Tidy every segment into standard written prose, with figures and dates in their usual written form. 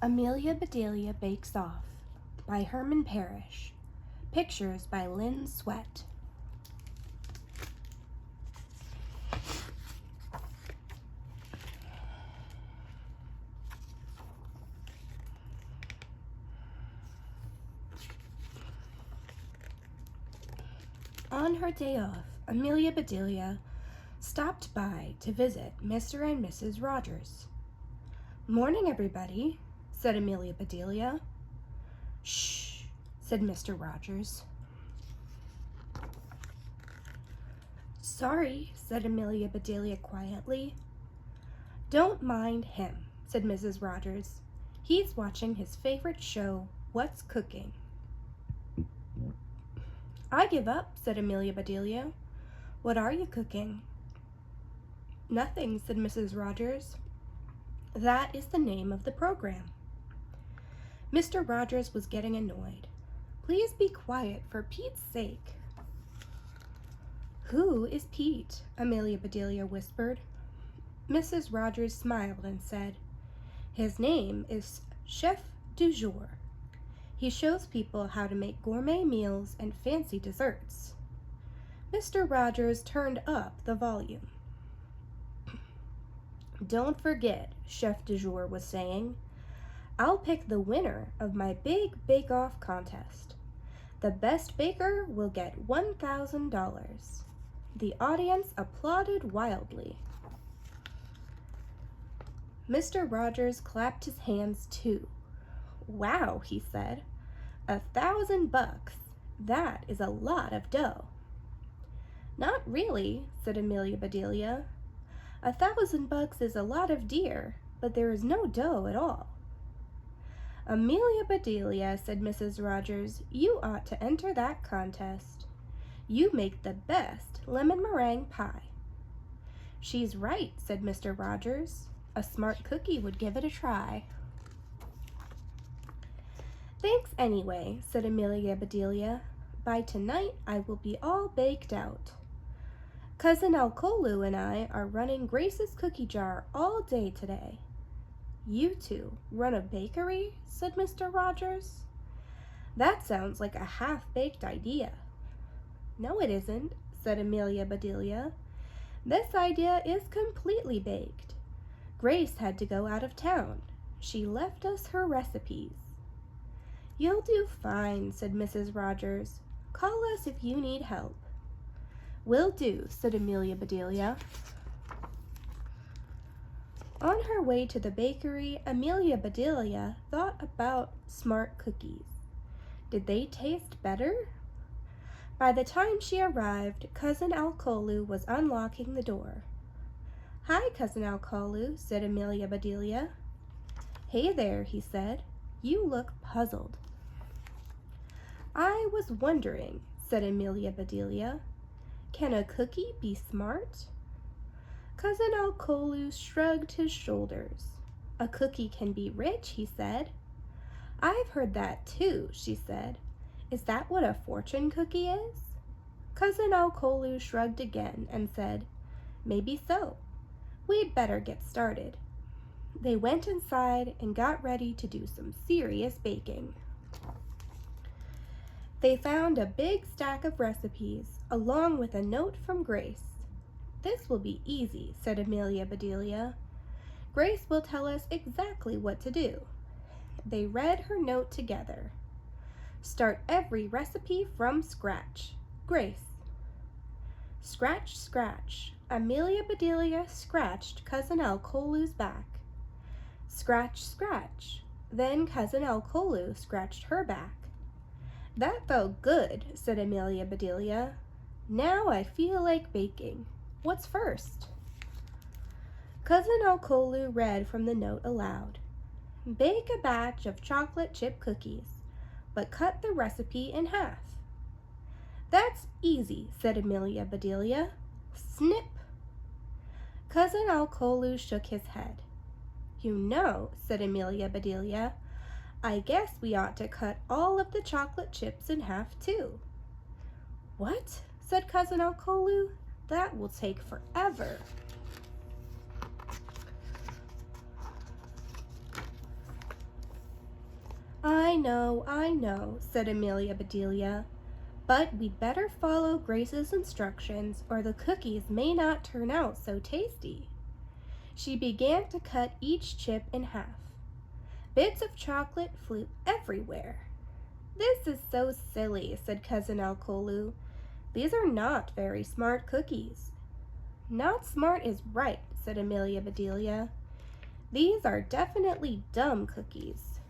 Amelia Bedelia Bakes Off by Herman Parish. Pictures by Lynn Sweat. On her day off, Amelia Bedelia stopped by to visit Mr. and Mrs. Rogers. "Morning, everybody," said Amelia Bedelia. "Shh," said Mr. Rogers. "Sorry," said Amelia Bedelia quietly. "Don't mind him," said Mrs. Rogers. "He's watching his favorite show, What's Cooking." "I give up," said Amelia Bedelia. "What are you cooking?" "Nothing," said Mrs. Rogers. "That is the name of the program." Mr. Rogers was getting annoyed. "Please be quiet, for Pete's sake." "Who is Pete?" Amelia Bedelia whispered. Mrs. Rogers smiled and said, "His name is Chef du Jour. He shows people how to make gourmet meals and fancy desserts." Mr. Rogers turned up the volume. "Don't forget," Chef du Jour was saying, "I'll pick the winner of my big bake-off contest. The best baker will get $1,000. The audience applauded wildly. Mr. Rogers clapped his hands too. "Wow," he said, $1,000. That is a lot of dough." "Not really," said Amelia Bedelia. $1,000 is a lot of deer, but there is no dough at all." "Amelia Bedelia," said Mrs. Rogers, "you ought to enter that contest. You make the best lemon meringue pie." "She's right," said Mr. Rogers. "A smart cookie would give it a try." "Thanks anyway," said Amelia Bedelia. "By tonight I will be all baked out. Cousin Alcolu and I are running Grace's cookie jar all day today." "You two run a bakery?" said Mr. Rogers. "That sounds like a half-baked idea." "No, it isn't," said Amelia Bedelia. "This idea is completely baked. Grace had to go out of town. She left us her recipes." "You'll do fine," said Mrs. Rogers. "Call us if you need help." "Will do," said Amelia Bedelia. On her way to the bakery, Amelia Bedelia thought about smart cookies. Did they taste better? By the time she arrived, Cousin Alcolu was unlocking the door. "Hi, Cousin Alcolu," said Amelia Bedelia. "Hey there," he said. "You look puzzled." "I was wondering," said Amelia Bedelia, "can a cookie be smart?" Cousin Alcolu shrugged his shoulders. "A cookie can be rich," he said. "I've heard that too," she said. "Is that what a fortune cookie is?" Cousin Alcolu shrugged again and said, "Maybe so. We'd better get started." They went inside and got ready to do some serious baking. They found a big stack of recipes, along with a note from Grace. "This will be easy," said Amelia Bedelia. "Grace will tell us exactly what to do." They read her note together. "Start every recipe from scratch. Grace." Scratch, scratch. Amelia Bedelia scratched Cousin Alcolu's back. Scratch, scratch. Then Cousin Alcolu scratched her back. "That felt good," said Amelia Bedelia. "Now I feel like baking. What's first?" Cousin Alcolu read from the note aloud. "Bake a batch of chocolate chip cookies, but cut the recipe in half." "That's easy," said Amelia Bedelia. Snip! Cousin Alcolu shook his head. "You know," said Amelia Bedelia, "I guess we ought to cut all of the chocolate chips in half too." "What?" said Cousin Alcolu. "That will take forever." I know, said Amelia Bedelia. But we'd better follow Grace's instructions or the cookies may not turn out so tasty. She began to cut each chip in half. Bits of chocolate flew everywhere. This is so silly, said Cousin Alcolu. These are not very smart cookies. Not smart is right, said Amelia Bedelia. These are definitely dumb cookies.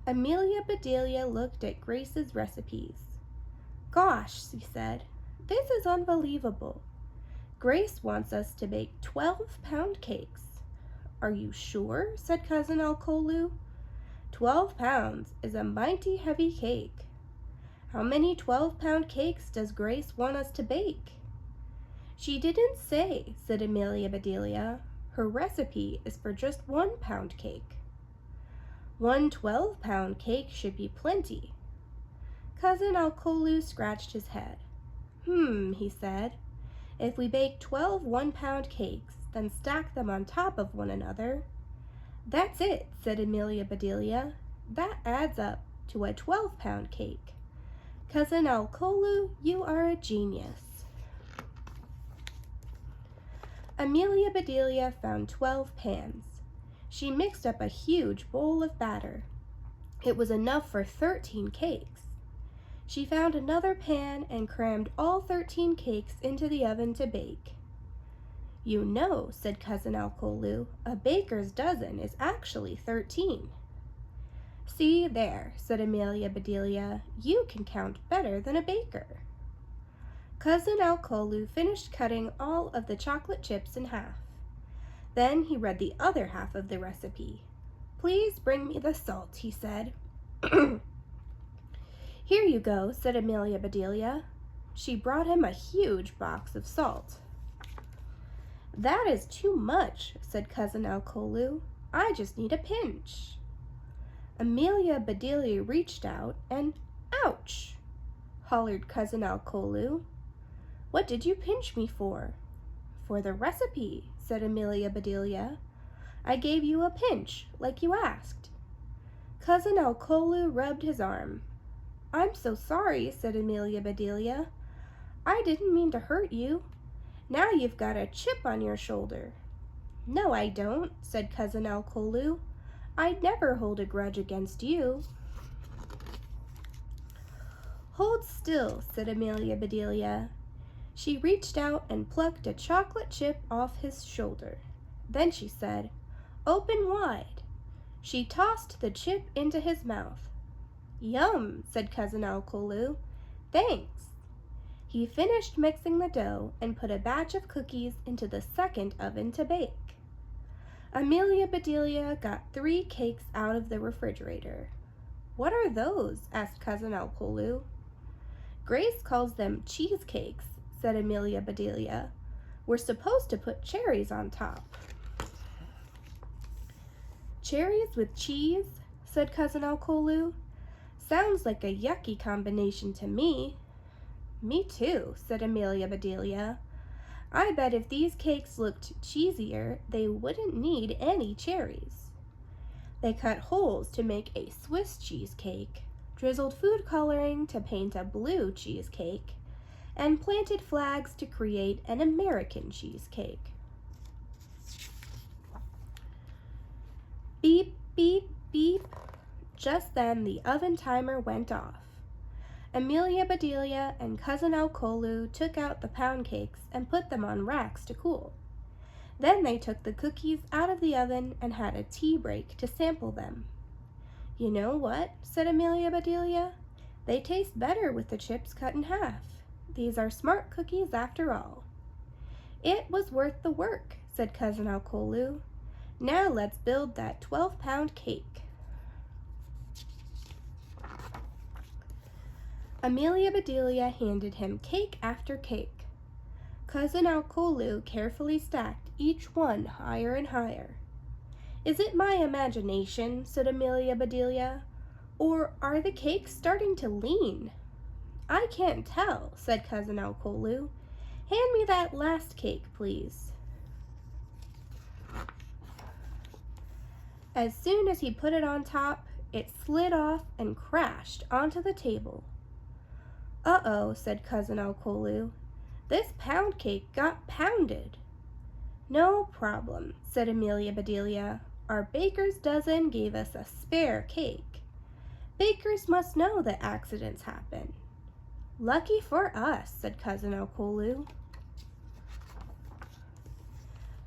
Amelia Bedelia looked at Grace's recipes. Gosh, she said, this is unbelievable. Grace wants us to bake 12-pound cakes. Are you sure? Said Cousin Alcolu. 12 pounds is a mighty heavy cake. How many 12-pound cakes does Grace want us to bake? She didn't say, said Amelia Bedelia. Her recipe is for just 1-pound cake. 1 12-pound cake should be plenty. Cousin Alcolu scratched his head. He said. If we bake 12 1-pound cakes, then stack them on top of one another. That's it, said Amelia Bedelia. That adds up to a 12-pound cake. Cousin Alcolu, you are a genius. Amelia Bedelia found 12 pans. She mixed up a huge bowl of batter. It was enough for 13 cakes. She found another pan and crammed all 13 cakes into the oven to bake. You know, said Cousin Alcolu, a baker's dozen is actually 13. See there, said Amelia Bedelia, you can count better than a baker. Cousin Alcolu finished cutting all of the chocolate chips in half. Then he read the other half of the recipe. Please bring me the salt, he said. Here you go, said Amelia Bedelia. She brought him a huge box of salt. That is too much, said Cousin Alcolu. I just need a pinch. Amelia Bedelia reached out and, ouch, hollered Cousin Alcolu. What did you pinch me for? For the recipe, said Amelia Bedelia. I gave you a pinch, like you asked. Cousin Alcolu rubbed his arm. I'm so sorry, said Amelia Bedelia. I didn't mean to hurt you. Now you've got a chip on your shoulder. No, I don't, said Cousin Alcolu. I'd never hold a grudge against you. Hold still, said Amelia Bedelia. She reached out and plucked a chocolate chip off his shoulder. Then she said, Open wide. She tossed the chip into his mouth. Yum, said Cousin Alcolu. Thanks. He finished mixing the dough and put a batch of cookies into the second oven to bake. Amelia Bedelia got 3 cakes out of the refrigerator. What are those? Asked Cousin Alcolu. Grace calls them cheesecakes, said Amelia Bedelia. We're supposed to put cherries on top. Cherries with cheese? Said Cousin Alcolu. Sounds like a yucky combination to me. Me too, said Amelia Bedelia. I bet if these cakes looked cheesier, they wouldn't need any cherries. They cut holes to make a Swiss cheesecake, drizzled food coloring to paint a blue cheesecake, and planted flags to create an American cheesecake. Beep, beep, beep. Just then the oven timer went off. Amelia Bedelia and Cousin Alcolu took out the pound cakes and put them on racks to cool. Then they took the cookies out of the oven and had a tea break to sample them. You know what? Said Amelia Bedelia. They taste better with the chips cut in half. These are smart cookies after all. It was worth the work, said Cousin Alcolu. Now let's build that 12-pound cake. Amelia Bedelia handed him cake after cake. Cousin Alcolu carefully stacked each one higher and higher. Is it my imagination, said Amelia Bedelia, or are the cakes starting to lean? I can't tell, said Cousin Alcolu. Hand me that last cake, please. As soon as he put it on top, it slid off and crashed onto the table. "Uh-oh," said Cousin Alcolu. "This pound cake got pounded." "No problem," said Amelia Bedelia. "Our baker's dozen gave us a spare cake. Bakers must know that accidents happen." "Lucky for us," said Cousin Alcolu.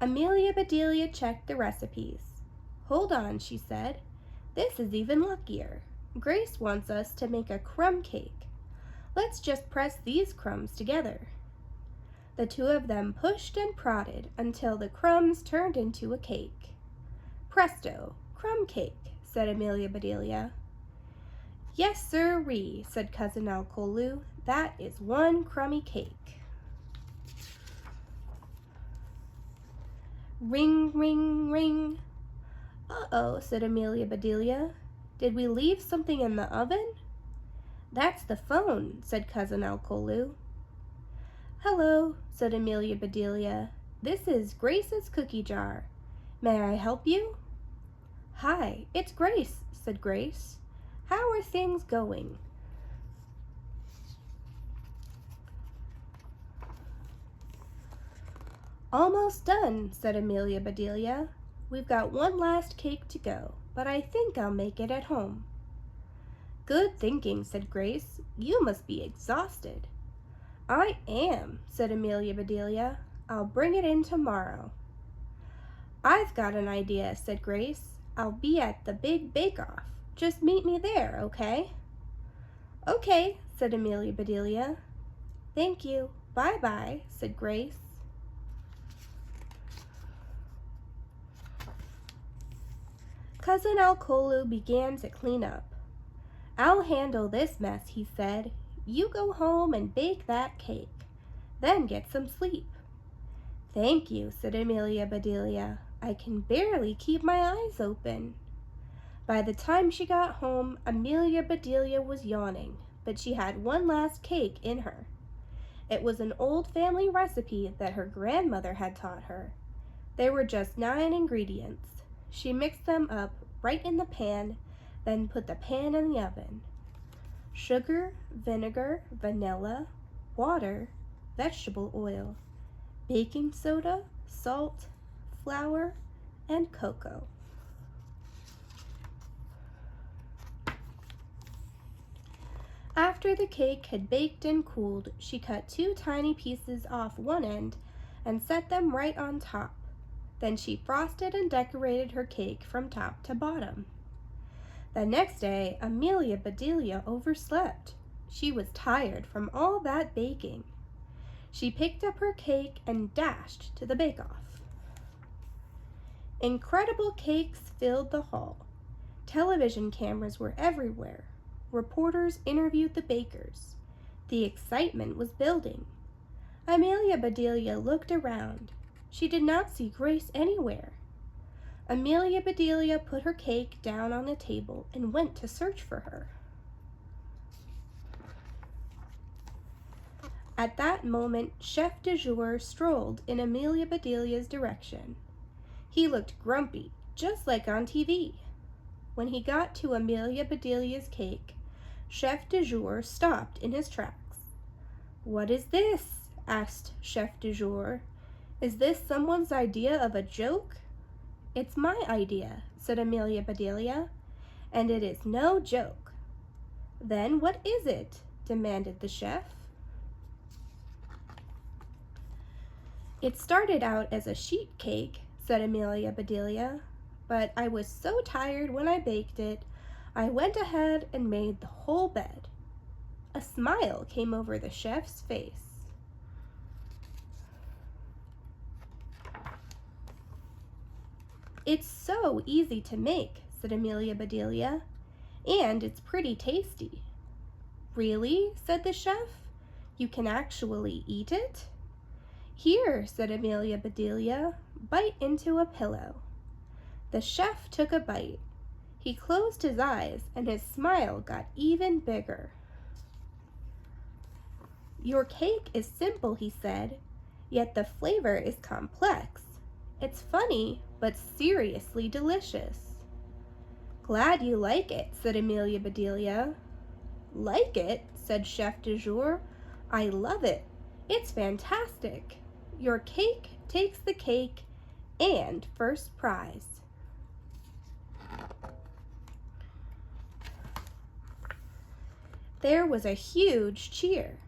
Amelia Bedelia checked the recipes. "Hold on," she said. "This is even luckier. Grace wants us to make a crumb cake. Let's just press these crumbs together." The two of them pushed and prodded until the crumbs turned into a cake. "Presto, crumb cake," said Amelia Bedelia. "Yes, sir-ree," said Cousin Alcolu. "That is one crummy cake." Ring, ring, ring. "Uh-oh," said Amelia Bedelia. "Did we leave something in the oven?" "That's the phone," said Cousin Alcolu. "Hello," said Amelia Bedelia. "This is Grace's cookie jar. May I help you?" "Hi, it's Grace," said Grace. "How are things going?" "Almost done," said Amelia Bedelia. "We've got one last cake to go, but I think I'll make it at home." "Good thinking," said Grace. "You must be exhausted." "I am," said Amelia Bedelia. "I'll bring it in tomorrow." "I've got an idea," said Grace. "I'll be at the big bake-off. Just meet me there, okay?" "Okay," said Amelia Bedelia. "Thank you. Bye-bye," said Grace. Cousin Alcolu began to clean up. "I'll handle this mess," he said. "You go home and bake that cake. Then get some sleep." "Thank you," said Amelia Bedelia. "I can barely keep my eyes open." By the time she got home, Amelia Bedelia was yawning, but she had one last cake in her. It was an old family recipe that her grandmother had taught her. There were just 9 ingredients. She mixed them up right in the pan, then put the pan in the oven. Sugar, vinegar, vanilla, water, vegetable oil, baking soda, salt, flour, and cocoa. After the cake had baked and cooled, she cut 2 tiny pieces off one end and set them right on top. Then she frosted and decorated her cake from top to bottom. The next day, Amelia Bedelia overslept. She was tired from all that baking. She picked up her cake and dashed to the bake-off. Incredible cakes filled the hall. Television cameras were everywhere. Reporters interviewed the bakers. The excitement was building. Amelia Bedelia looked around. She did not see Grace anywhere. Amelia Bedelia put her cake down on the table and went to search for her. At that moment, Chef du Jour strolled in Amelia Bedelia's direction. He looked grumpy, just like on TV. When he got to Amelia Bedelia's cake, Chef du Jour stopped in his tracks. "What is this?" asked Chef du Jour. "Is this someone's idea of a joke?" "It's my idea," said Amelia Bedelia, "and it is no joke." "Then what is it?" demanded the chef. "It started out as a sheet cake," said Amelia Bedelia, "but I was so tired when I baked it, I went ahead and made the whole bed." A smile came over the chef's face. "It's so easy to make," said Amelia Bedelia, "and it's pretty tasty." "Really?" said the chef. "You can actually eat it?" "Here," said Amelia Bedelia, "bite into a pillow." The chef took a bite. He closed his eyes and his smile got even bigger. "Your cake is simple," he said, "yet the flavor is complex. It's funny, but seriously delicious." Glad you like it, said Amelia Bedelia. Like it, said Chef du Jour. I love it. It's fantastic. Your cake takes the cake and first prize. There was a huge cheer.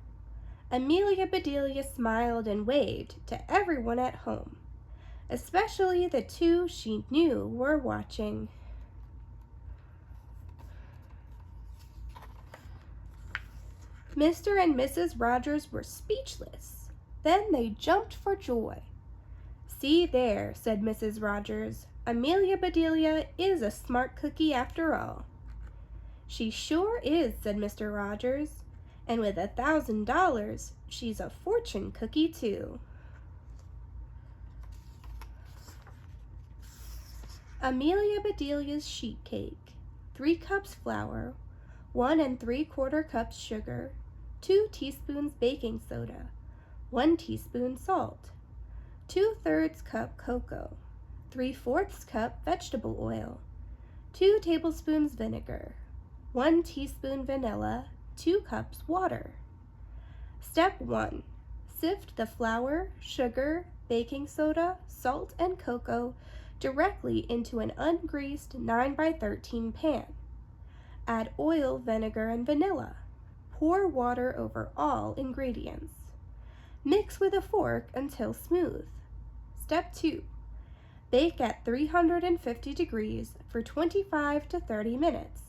Amelia Bedelia smiled and waved to everyone at home, especially the two she knew were watching. Mr. and Mrs. Rogers were speechless. Then they jumped for joy. See there, said Mrs. Rogers. Amelia Bedelia is a smart cookie after all. She sure is, said Mr. Rogers. And with $1,000, she's a fortune cookie too. Amelia Bedelia's sheet cake. 3 cups flour, 1 3/4 cups sugar, 2 teaspoons baking soda, 1 teaspoon salt, 2/3 cup cocoa, 3/4 cup vegetable oil, 2 tablespoons vinegar, 1 teaspoon vanilla, 2 cups water. Step 1. Sift the flour, sugar, baking soda, salt, and cocoa directly into an ungreased 9x13 pan. Add oil, vinegar, and vanilla. Pour water over all ingredients. Mix with a fork until smooth. Step 2. Bake at 350 degrees for 25 to 30 minutes.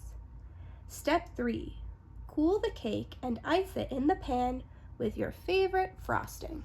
Step 3. Cool the cake and ice it in the pan with your favorite frosting.